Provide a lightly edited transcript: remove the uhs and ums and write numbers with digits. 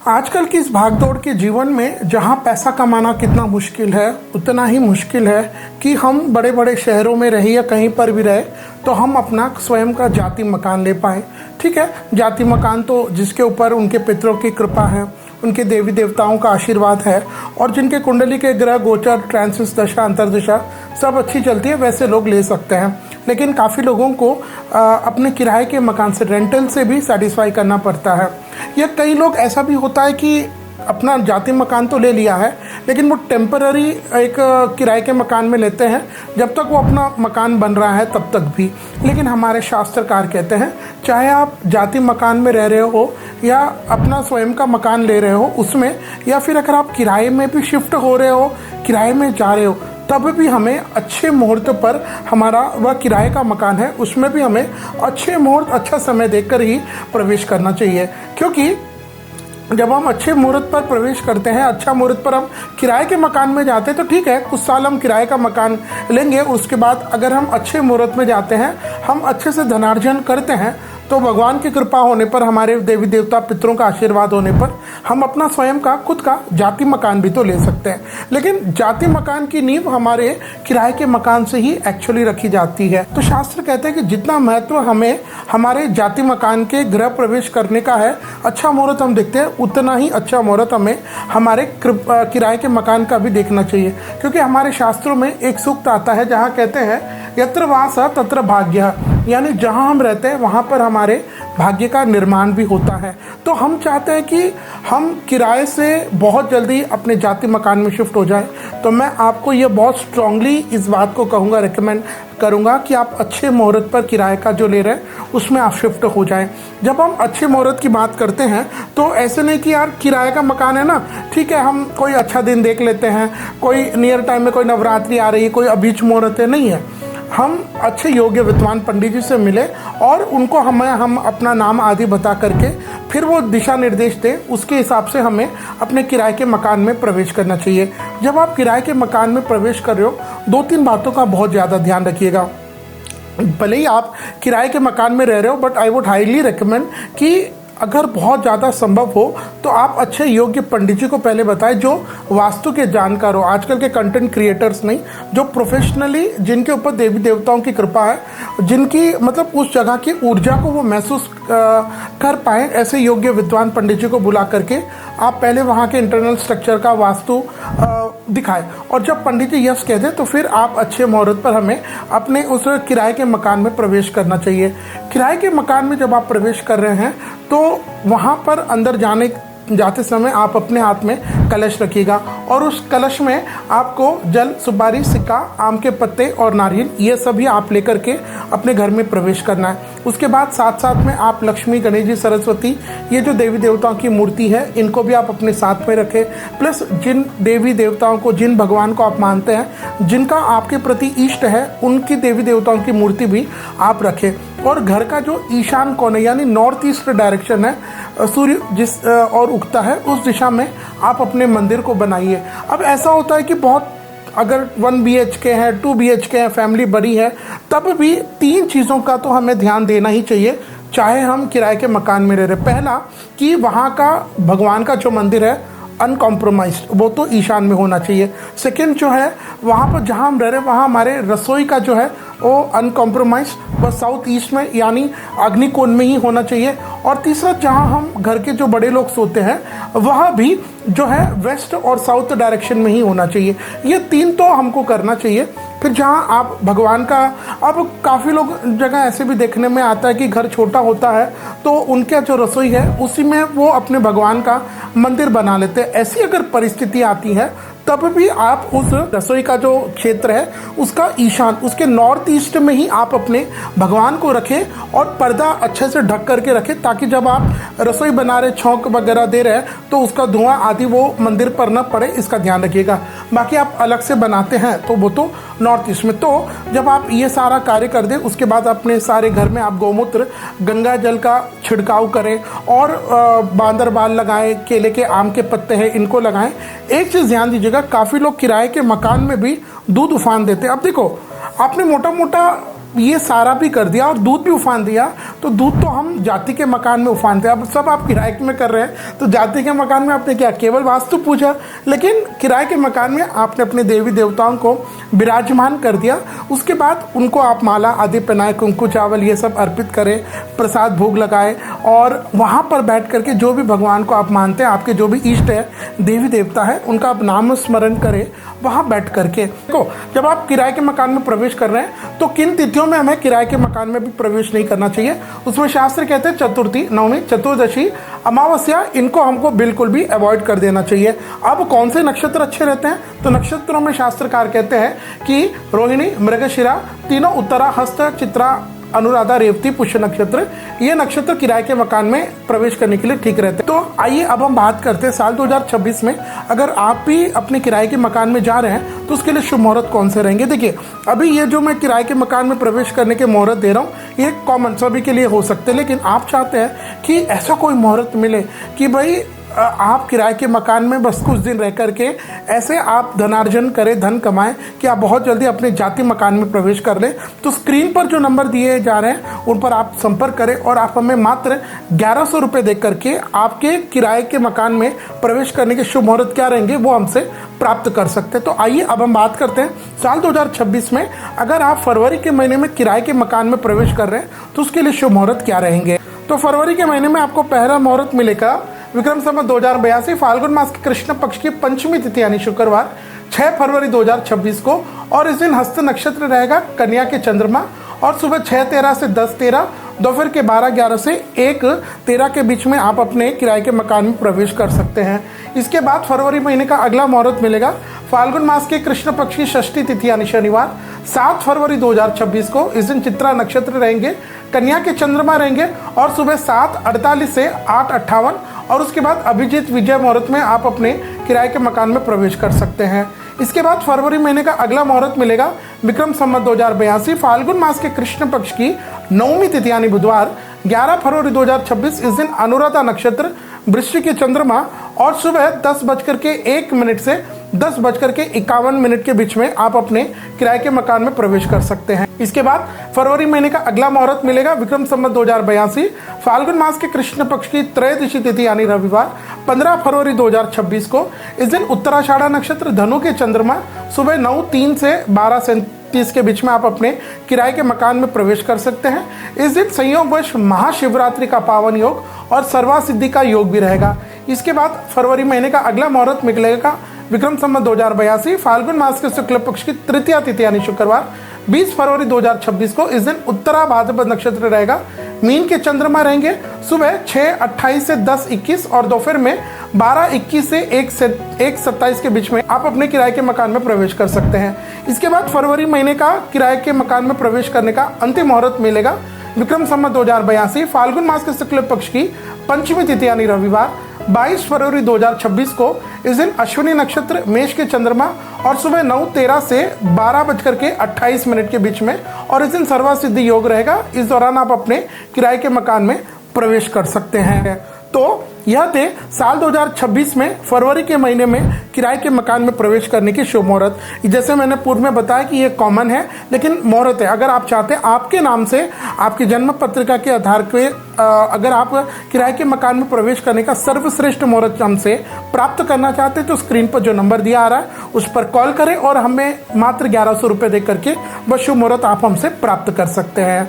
आजकल की इस भागदौड़ के जीवन में जहाँ पैसा कमाना कितना मुश्किल है, उतना ही मुश्किल है कि हम बड़े बड़े शहरों में रहे या कहीं पर भी रहे तो हम अपना स्वयं का जाति मकान ले पाएँ। ठीक है, जाति मकान तो जिसके ऊपर उनके पितरों की कृपा है, उनके देवी देवताओं का आशीर्वाद है और जिनके कुंडली के ग्रह गोचर ट्रांसिस दशा अंतर्दशा सब अच्छी चलती है, वैसे लोग ले सकते हैं। लेकिन काफ़ी लोगों को अपने किराए के मकान से, रेंटल से भी सेटिस्फाई करना पड़ता है। या कई लोग ऐसा भी होता है कि अपना जाति मकान तो ले लिया है लेकिन वो टेम्पररी एक किराए के मकान में लेते हैं जब तक वो अपना मकान बन रहा है तब तक भी। लेकिन हमारे शास्त्रकार कहते हैं चाहे आप जाति मकान में रह रहे हो या अपना स्वयं का मकान ले रहे हो उसमें, या फिर अगर आप किराए में भी शिफ्ट हो रहे हो, किराए में जा रहे हो, तब भी हमें अच्छे मुहूर्त पर हमारा वह किराए का मकान है उसमें भी हमें अच्छे मुहूर्त, अच्छा समय देखकर ही प्रवेश करना चाहिए। क्योंकि जब हम अच्छे मुहूर्त पर प्रवेश करते हैं, अच्छा मुहूर्त पर हम किराए के मकान में जाते हैं तो ठीक है, कुछ साल हम किराए का मकान लेंगे, उसके बाद अगर हम अच्छे मुहूर्त में जाते हैं, हम अच्छे से धनार्जन करते हैं तो भगवान की कृपा होने पर, हमारे देवी देवता पितरों का आशीर्वाद होने पर हम अपना स्वयं का खुद का जाति मकान भी तो ले सकते हैं। लेकिन जाति मकान की नींव हमारे किराए के मकान से ही एक्चुअली रखी जाती है। तो शास्त्र कहते हैं कि जितना महत्व हमें हमारे जाति मकान के गृह प्रवेश करने का है, अच्छा मुहूर्त हम देखते हैं, उतना ही अच्छा मुहूर्त हमें हमारे किराए के मकान का भी देखना चाहिए। क्योंकि हमारे शास्त्रों में एक सूक्त आता है जहाँ कहते हैं यत्र वास तत्र भाग्य, यानी जहाँ हम रहते हैं वहाँ पर हमारे भाग्य का निर्माण भी होता है। तो हम चाहते हैं कि हम किराए से बहुत जल्दी अपने जाति मकान में शिफ्ट हो जाए। तो मैं आपको ये बहुत स्ट्रांगली इस बात को कहूँगा, रिकमेंड करूँगा कि आप अच्छे मुहूर्त पर किराए का जो ले रहे हैं उसमें आप शिफ्ट हो जाएं। जब हम अच्छे मुहूर्त की बात करते हैं तो ऐसे नहीं कि यार किराए का मकान है ना, ठीक है हम कोई अच्छा दिन देख लेते हैं, कोई नियर टाइम में कोई नवरात्रि आ रही है, कोई अभीच मुहूर्त है, नहीं है। हम अच्छे योग्य विद्वान पंडित जी से मिले और उनको हम अपना नाम आदि बता करके फिर वो दिशा निर्देश दें, उसके हिसाब से हमें अपने किराए के मकान में प्रवेश करना चाहिए। जब आप किराए के मकान में प्रवेश कर रहे हो, 2-3 बातों का बहुत ज़्यादा ध्यान रखिएगा। भले ही आप किराए के मकान में रह रहे हो, but I would highly recommend कि अगर बहुत ज़्यादा संभव हो तो आप अच्छे योग्य पंडित जी को पहले बताएं जो वास्तु के जानकार हो। आजकल के कंटेंट क्रिएटर्स नहीं, जो प्रोफेशनली, जिनके ऊपर देवी देवताओं की कृपा है, जिनकी मतलब उस जगह की ऊर्जा को वो महसूस कर पाएँ, ऐसे योग्य विद्वान पंडित जी को बुला करके आप पहले वहाँ के इंटरनल स्ट्रक्चर का वास्तु दिखाएं। और जब पंडित जी यस कह दें तो फिर आप अच्छे मुहूर्त पर हमें अपने उस किराए के मकान में प्रवेश करना चाहिए। किराए के मकान में जब आप प्रवेश कर रहे हैं तो वहाँ पर अंदर जाते समय आप अपने हाथ में कलश रखिएगा और उस कलश में आपको जल, सुपारी, सिक्का, आम के पत्ते और नारियल, ये सभी आप लेकर के अपने घर में प्रवेश करना है। उसके बाद साथ साथ में आप लक्ष्मी, गणेश जी, सरस्वती, ये जो देवी देवताओं की मूर्ति है इनको भी आप अपने साथ में रखें। प्लस जिन देवी देवताओं को, जिन भगवान को आप मानते हैं, जिनका आपके प्रति इष्ट है, उनकी देवी देवताओं की मूर्ति भी आप रखें। और घर का जो ईशान कोण है, यानी नॉर्थ ईस्ट डायरेक्शन है, सूर्य जिस और उगता है उस दिशा में आप अपने मंदिर को बनाइए। अब ऐसा होता है कि बहुत, अगर 1 BHK है, 2 BHK है, फैमिली बड़ी है, तब भी 3 चीज़ों का तो हमें ध्यान देना ही चाहिए चाहे हम किराए के मकान में रह रहे। पहला कि वहाँ का भगवान का जो मंदिर है अनकॉम्प्रोमाइज्ड, वो तो ईशान में होना चाहिए। सेकंड जो है, वहाँ पर जहाँ हम रह रहे हैं वहाँ हमारे रसोई का जो है वो अनकॉम्प्रोमाइज्ड व साउथ ईस्ट में, यानी अग्निकोण में ही होना चाहिए। और तीसरा, जहाँ हम घर के जो बड़े लोग सोते हैं वह भी जो है वेस्ट और साउथ डायरेक्शन में ही होना चाहिए। ये 3 तो हमको करना चाहिए। फिर जहाँ आप भगवान का, अब काफ़ी लोग जगह ऐसे भी देखने में आता है कि घर छोटा होता है तो उनका जो रसोई है उसी में वो अपने भगवान का मंदिर बना लेते हैं। ऐसी अगर परिस्थिति आती है तब भी आप उस रसोई का जो क्षेत्र है उसका ईशान, उसके नॉर्थ ईस्ट में ही आप अपने भगवान को रखें और पर्दा अच्छे से ढक करके रखें, ताकि जब आप रसोई बना रहे, छौंक वगैरह दे रहे हैं तो उसका धुआं आदि वो मंदिर पर न पड़े, इसका ध्यान रखिएगा। बाकी आप अलग से बनाते हैं तो वो तो नॉर्थ ईस्ट में। तो जब आप ये सारा कार्य कर दें उसके बाद अपने सारे घर में आप गौमूत्र, गंगा जल का छिड़काव करें और बांदर बाल लगाएं, केले के, आम के पत्ते हैं इनको लगाएं। एक चीज़ ध्यान दीजिएगा, काफ़ी लोग किराए के मकान में भी दूध उफान देते हैं। अब देखो, आपने मोटा मोटा ये सारा भी कर दिया और दूध भी उफान दिया, तो दूध तो हम जाति के मकान में उफानते हैं। अब सब आप किराए में कर रहे हैं, तो जाति के मकान में आपने क्या केवल वास्तु पूजा, लेकिन किराए के मकान में आपने अपने देवी देवताओं को विराजमान कर दिया। उसके बाद उनको आप माला आदि पहनाए, कुंकु चावल ये सब अर्पित करें, प्रसाद भोग लगाए, और वहाँ पर बैठ करके जो भी भगवान को आप मानते हैं, आपके जो भी इष्ट है, देवी देवता है, उनका आप नाम स्मरण करें वहाँ बैठ करके। देखो, जब आप किराए के मकान में प्रवेश कर रहे हैं तो किन तिथियों में हमें किराए के मकान में भी प्रवेश नहीं करना चाहिए, उसमें शास्त्र कहते हैं चतुर्थी, नवमी, चतुर्दशी, अमावस्या, इनको हमको बिल्कुल भी अवॉइड कर देना चाहिए। अब कौन से नक्षत्र अच्छे रहते हैं, तो नक्षत्रों में शास्त्रकार कहते हैं कि रोहिणी, मृगशिरा, तीनों, उत्तरा, हस्त, चित्रा, अनुराधा, रेवती, पुष्य नक्षत्र, ये नक्षत्र किराए के मकान में प्रवेश करने के लिए ठीक रहते हैं। तो आइए अब हम बात करते हैं साल 2026 में अगर आप भी अपने किराए के मकान में जा रहे हैं तो उसके लिए शुभ मुहूर्त कौन से रहेंगे। देखिए, अभी ये जो मैं किराए के मकान में प्रवेश करने के मुहूर्त दे रहा हूँ, ये कॉमन सभी के लिए हो सकते हैं, लेकिन आप चाहते हैं कि ऐसा कोई मुहूर्त मिले कि भाई आप किराए के मकान में बस कुछ दिन रह करके ऐसे आप धनार्जन करें, धन कमाएं कि आप बहुत जल्दी अपने जाति मकान में प्रवेश कर लें, तो स्क्रीन पर जो नंबर दिए जा रहे हैं उन पर आप संपर्क करें और आप हमें मात्र 1100 रुपये दे करके आपके किराए के मकान में प्रवेश करने के शुभ मुहूर्त क्या रहेंगे वो हमसे प्राप्त कर सकते हैं। तो आइए अब हम बात करते हैं साल 2026 में अगर आप फरवरी के महीने में किराए के मकान में प्रवेश कर रहे हैं तो उसके लिए शुभ मुहूर्त क्या रहेंगे। तो फरवरी के महीने में आपको पहला मुहूर्त मिलेगा विक्रम संवत 2082 फाल्गुन मास के कृष्ण पक्ष की पंचमी तिथि यानी शुक्रवार 6 फरवरी 2026 को, और इस दिन हस्त नक्षत्र रहेगा, कन्या के चंद्रमा, और सुबह 6:13 से 10:13, दोपहर के 12:11 से 1:13 के बीच में आप अपने किराए के मकान में प्रवेश कर सकते हैं। इसके बाद फरवरी महीने का अगला मुहूर्त मिलेगा फाल्गुन मास के कृष्ण पक्ष की षष्ठी तिथि यानी शनिवार 7 फरवरी 2026 को। इस दिन चित्रा नक्षत्र रहेंगे, कन्या के चंद्रमा रहेंगे, और सुबह 7:48 से 8:58, और उसके बाद अभिजीत विजय मुहूर्त में आप अपने किराए के मकान में प्रवेश कर सकते हैं। इसके बाद फरवरी महीने का अगला मुहूर्त मिलेगा विक्रम संवत 2082 फाल्गुन मास के कृष्ण पक्ष की नवमी तिथि यानी बुधवार 11 फरवरी 2026। इस दिन अनुराधा नक्षत्र, वृश्चिक के चंद्रमा, और सुबह 10:01 से 10:51 के बीच में आप अपने किराए के मकान में प्रवेश कर सकते हैं। इसके बाद फरवरी महीने का अगला मुहूर्त मिलेगा विक्रम संवत 2082 फाल्गुन मास के कृष्ण पक्ष की त्रयोदशी तिथि यानी रविवार 15 फरवरी 2026 को। इस दिन उत्तराषाढ़ा नक्षत्र, धनु के चंद्रमा, सुबह 9:03 से 12:37 के बीच में आप अपने किराए के मकान में प्रवेश कर सकते हैं। इस दिन संयोगवश महाशिवरात्रि का पावन योग और सर्वा सिद्धि का योग भी रहेगा। इसके बाद फरवरी महीने का अगला मुहूर्त मिलेगा विक्रम संवत 2082 फाल्गुन मास के शुक्ल पक्ष की तृतीया तिथि यानी शुक्रवार 20 फरवरी 2026 को। इस दिन उत्तरा भाद्रपद नक्षत्र रहेगा, मीन के चंद्रमा रहेंगे, सुबह 6:28 से 10:21, और दोपहर में 12:21 से 1:27 के बीच में आप अपने किराए के मकान में प्रवेश कर सकते हैं। इसके बाद फरवरी महीने का किराए के मकान में प्रवेश करने का अंतिम मुहूर्त मिलेगा विक्रम संवत 2082 फाल्गुन मास के शुक्ल पक्ष की पंचमी तिथि यानी रविवार 22 फरवरी 2026 को। इस दिन अश्विनी नक्षत्र, मेष के चंद्रमा, और सुबह 9:13 से 12:28 के बीच में, और इस दिन सर्वा सिद्धि योग रहेगा। इस दौरान आप अपने किराए के मकान में प्रवेश कर सकते हैं। तो यह थे साल 2026 में फरवरी के महीने में किराए के मकान में प्रवेश करने की शुभ मुहूर्त। जैसे मैंने पूर्व में बताया कि ये कॉमन है, लेकिन मुहूर्त है। अगर आप चाहते हैं आपके नाम से आपकी जन्म पत्रिका के आधार पे अगर आप किराए के मकान में प्रवेश करने का सर्वश्रेष्ठ मुहूर्त हमसे प्राप्त करना चाहते हैं तो स्क्रीन पर जो नंबर दिया आ रहा है उस पर कॉल करें और हमें मात्र 1100 रुपये दे करके वह शुभ मुहूर्त आप हमसे प्राप्त कर सकते हैं।